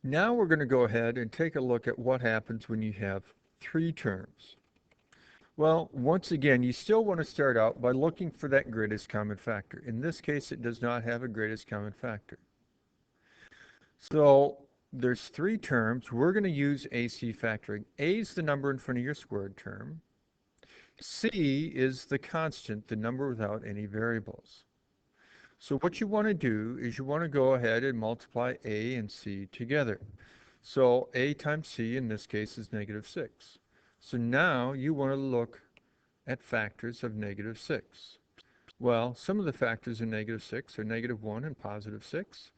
Now we're going to go ahead and take a look at what happens when you have three terms. Well, once again, you still want to start out by looking for that greatest common factor. In this case, it does not have a greatest common factor. So there's three terms. We're going to use AC factoring. A is the number in front of your squared term. C is the constant, the number without any variables. So what you want to do is you want to go ahead and multiply A and C together. So A times C in this case is -6. So now you want to look at factors of -6. Well, some of the factors of -6 are -1 and +6,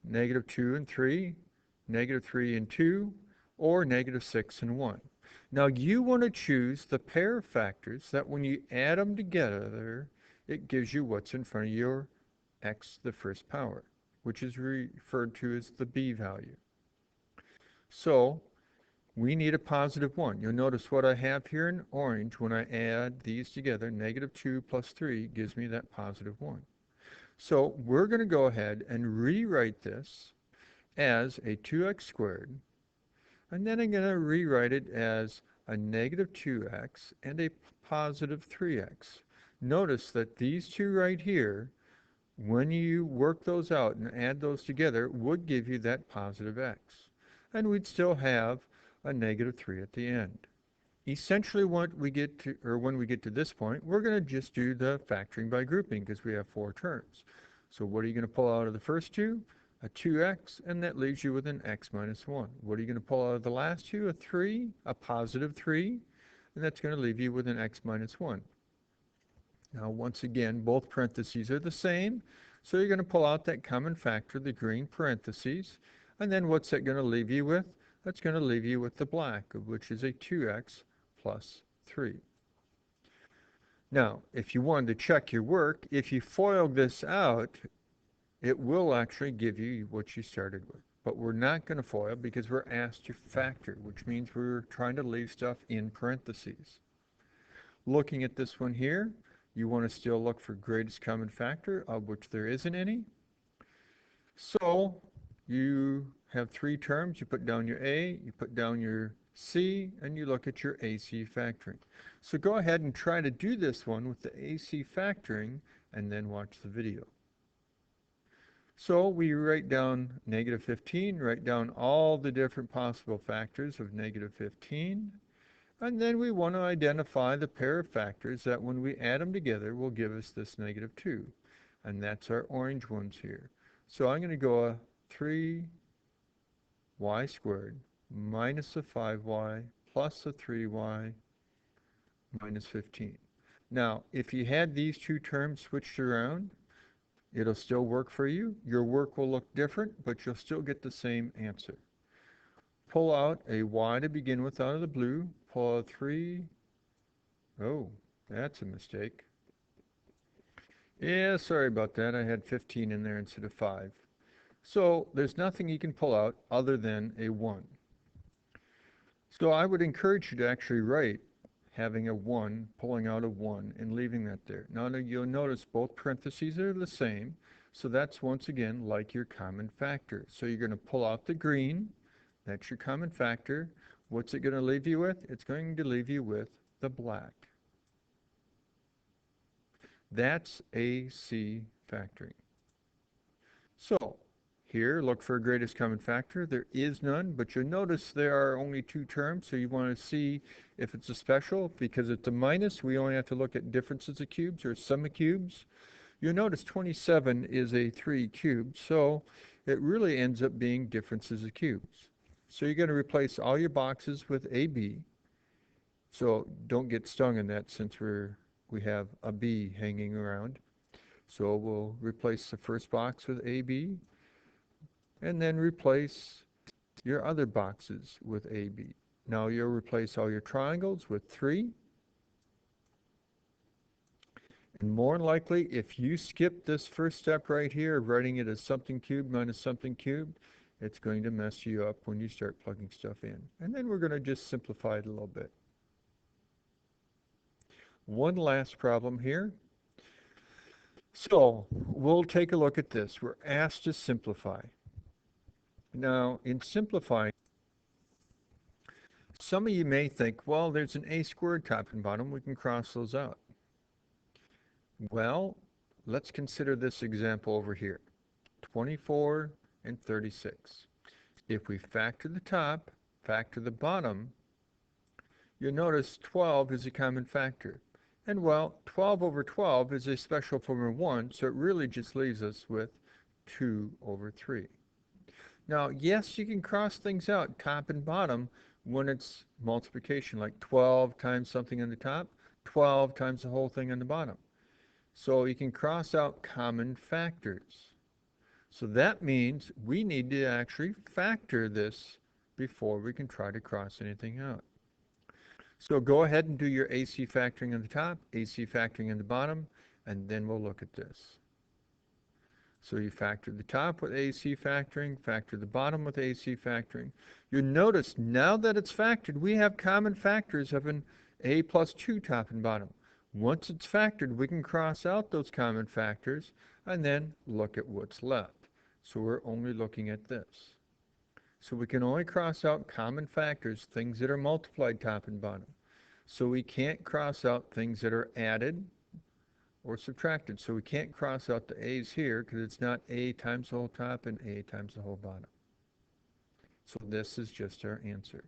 -2 and 3, -3 and 2, or -6 and 1. Now you want to choose the pair of factors that when you add them together, it gives you what's in front of your x to the first power, which is referred to as the b value. So we need a +1. You'll notice what I have here in orange when I add these together, -2 plus 3 gives me that +1. So we're going to go ahead and rewrite this as a 2x squared, and then I'm going to rewrite it as a -2x and a +3x. Notice that these two right here, when you work those out and add those together, would give you that +x. And we'd still have a -3 at the end. Essentially what we get to, or when we get to this point, we're going to just do the factoring by grouping because we have four terms. So what are you going to pull out of the first two? A 2x, and that leaves you with an x minus 1. What are you going to pull out of the last two? A 3, a +3, and that's going to leave you with an x minus 1. Now, once again, both parentheses are the same, so you're going to pull out that common factor, the green parentheses, and then what's that going to leave you with? That's going to leave you with the black, which is a 2x plus 3. Now, if you wanted to check your work, if you FOIL this out, it will actually give you what you started with. But we're not going to FOIL because we're asked to factor, which means we're trying to leave stuff in parentheses. Looking at this one here, you want to still look for greatest common factor, of which there isn't any. So you have three terms. You put down your A, you put down your C, and you look at your AC factoring. So go ahead and try to do this one with the AC factoring, and then watch the video. So we write down -15, write down all the different possible factors of -15, and then we want to identify the pair of factors that when we add them together will give us this -2, and that's our orange ones here. So I'm going to go a 3y squared minus a 5y plus a 3y minus 15. Now, if you had these two terms switched around, it'll still work for you. Your work will look different, but you'll still get the same answer. Pull out a y to begin with out of the blue. Pull out 3. Oh, that's a mistake. Yeah, sorry about that. I had 15 in there instead of 5. So there's nothing you can pull out other than a 1. So I would encourage you to actually write having a 1, pulling out a 1, and leaving that there. Now you'll notice both parentheses are the same, so that's once again like your common factor. So you're going to pull out the green, that's your common factor. What's it going to leave you with? It's going to leave you with the black. That's AC factoring. So here, look for a greatest common factor. There is none, but you'll notice there are only two terms, so you want to see if it's a special. Because it's a minus, we only have to look at differences of cubes or sum of cubes. You'll notice 27 is a 3 cubed, so it really ends up being differences of cubes. So you're going to replace all your boxes with AB. So don't get stung in that since we have a B hanging around. So we'll replace the first box with AB, and then replace your other boxes with AB. Now you'll replace all your triangles with 3. And more than likely, if you skip this first step right here of writing it as something cubed minus something cubed, it's going to mess you up when you start plugging stuff in. And then we're going to just simplify it a little bit. One last problem here. So we'll take a look at this. We're asked to simplify. Now, in simplifying, some of you may think, well, there's an a squared top and bottom. We can cross those out. Well, let's consider this example over here, 24 and 36. If we factor the top, factor the bottom, you'll notice 12 is a common factor. And well, 12 over 12 is a special form of 1, so it really just leaves us with 2 over 3. Now, yes, you can cross things out, top and bottom, when it's multiplication, like 12 times something on the top, 12 times the whole thing on the bottom. So you can cross out common factors. So that means we need to actually factor this before we can try to cross anything out. So go ahead and do your AC factoring on the top, AC factoring on the bottom, and then we'll look at this. So you factor the top with AC factoring, factor the bottom with AC factoring. You'll notice now that it's factored, we have common factors of an A plus 2 top and bottom. Once it's factored, we can cross out those common factors and then look at what's left. So we're only looking at this. So we can only cross out common factors, things that are multiplied top and bottom. So we can't cross out things that are added or subtracted. So we can't cross out the a's here because it's not a times the whole top and a times the whole bottom. So this is just our answer.